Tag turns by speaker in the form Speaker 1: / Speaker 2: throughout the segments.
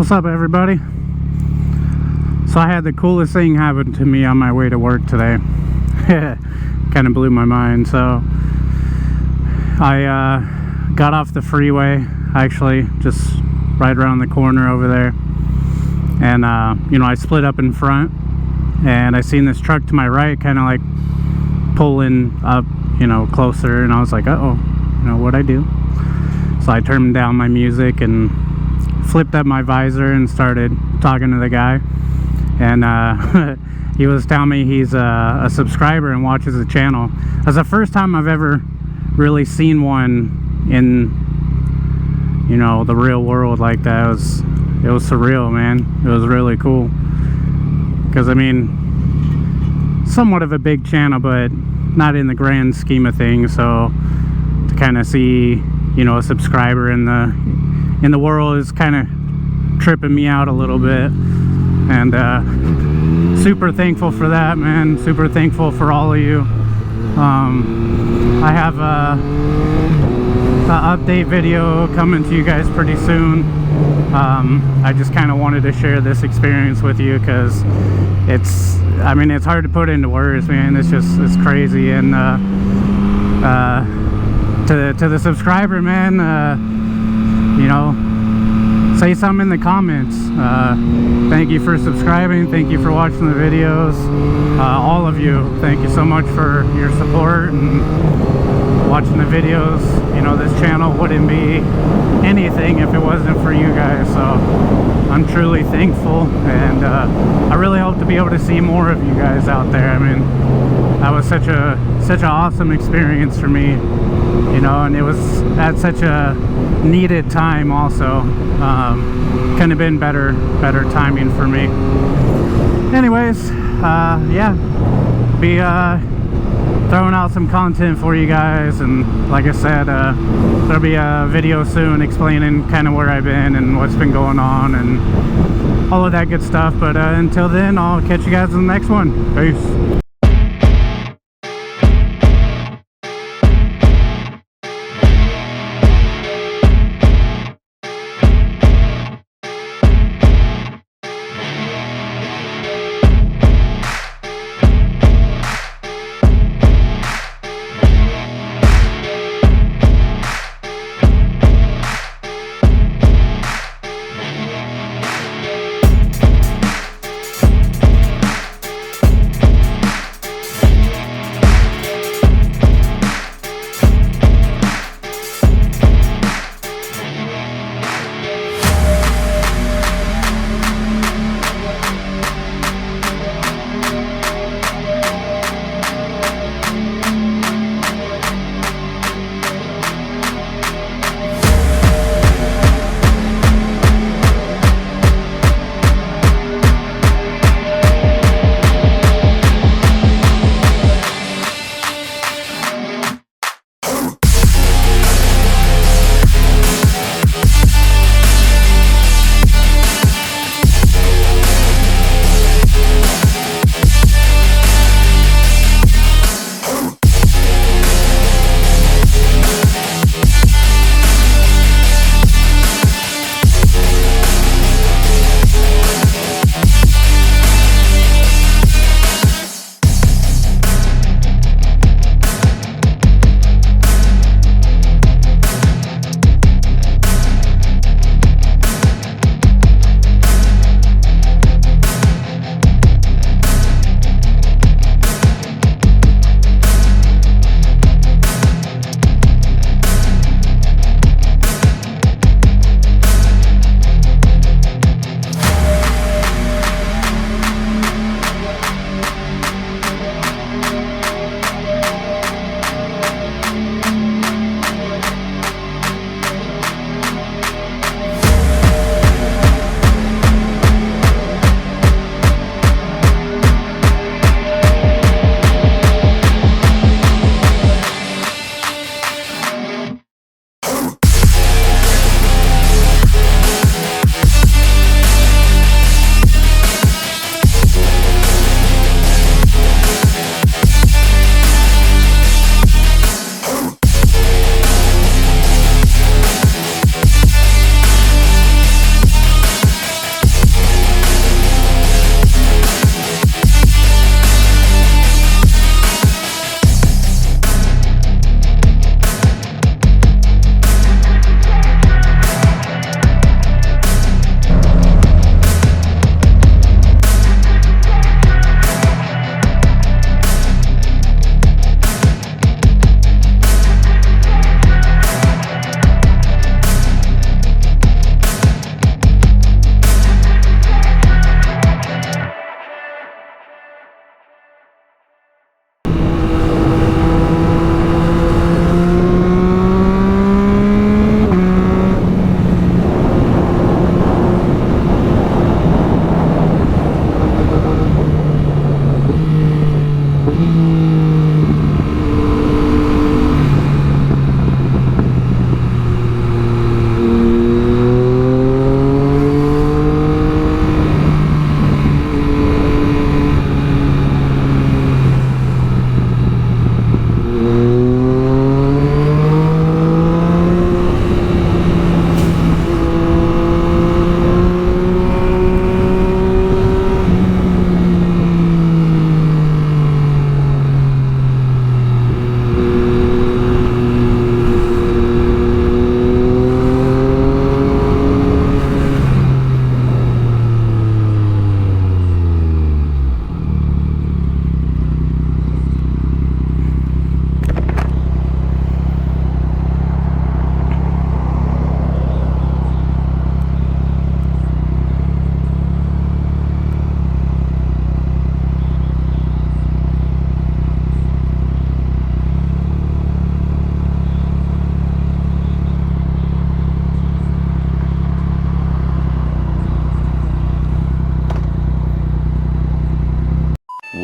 Speaker 1: What's up, everybody? So I had the coolest thing happen to me on my way to work today. Kind of blew my mind. So I got off the freeway, actually, just right around the corner over there. And, I split up in front. And I seen this truck to my right kind of like pulling up, closer. And I was like, uh-oh, what'd I do? So I turned down my music and flipped up my visor and started talking to the guy. And he was telling me he's a subscriber and watches the channel. That's the first time I've ever really seen one in, the real world like that. It was surreal, man. It was really cool. Because, somewhat of a big channel, but not in the grand scheme of things. So to kind of see, a subscriber in the world is kind of tripping me out a little bit. And super thankful for that, man. Super thankful for all of you. I have an update video coming to you guys pretty soon. I just kind of wanted to share this experience with you because it's hard to put into words, man. It's crazy. And to the subscriber, man, say something in the comments. Thank you for subscribing. Thank you for watching the videos. All of you, thank you so much for your support and watching the videos. This channel wouldn't be anything if it wasn't for you guys. So I'm truly thankful, and I really hope to be able to see more of you guys out there. That was such an awesome experience for me, and it was at such a needed time also. Couldn't have been better timing for me. Anyways, be throwing out some content for you guys, and like I said, there'll be a video soon explaining kind of where I've been and what's been going on and all of that good stuff. But until then, I'll catch you guys in the next one. Peace.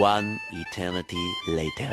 Speaker 2: One eternity later.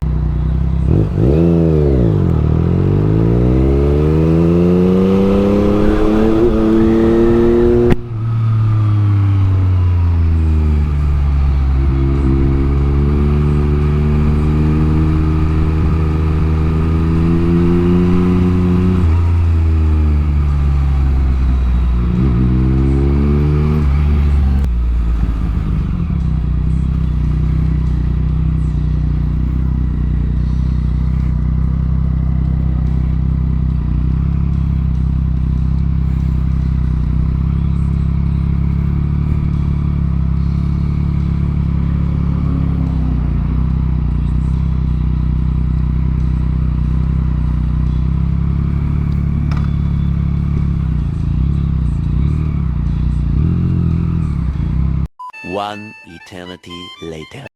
Speaker 2: One eternity later.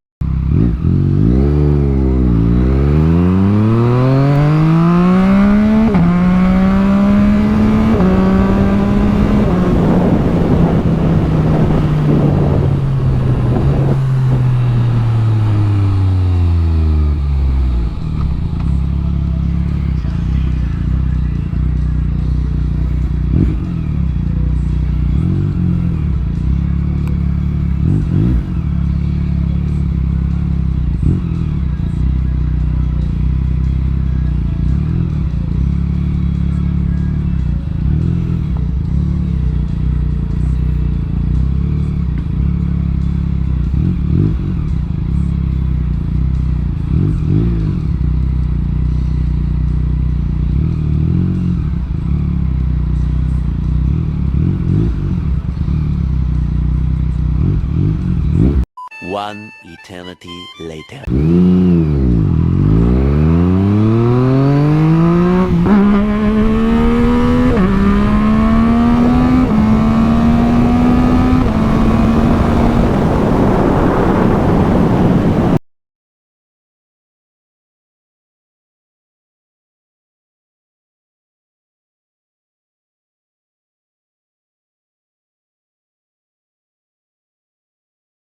Speaker 2: One eternity later.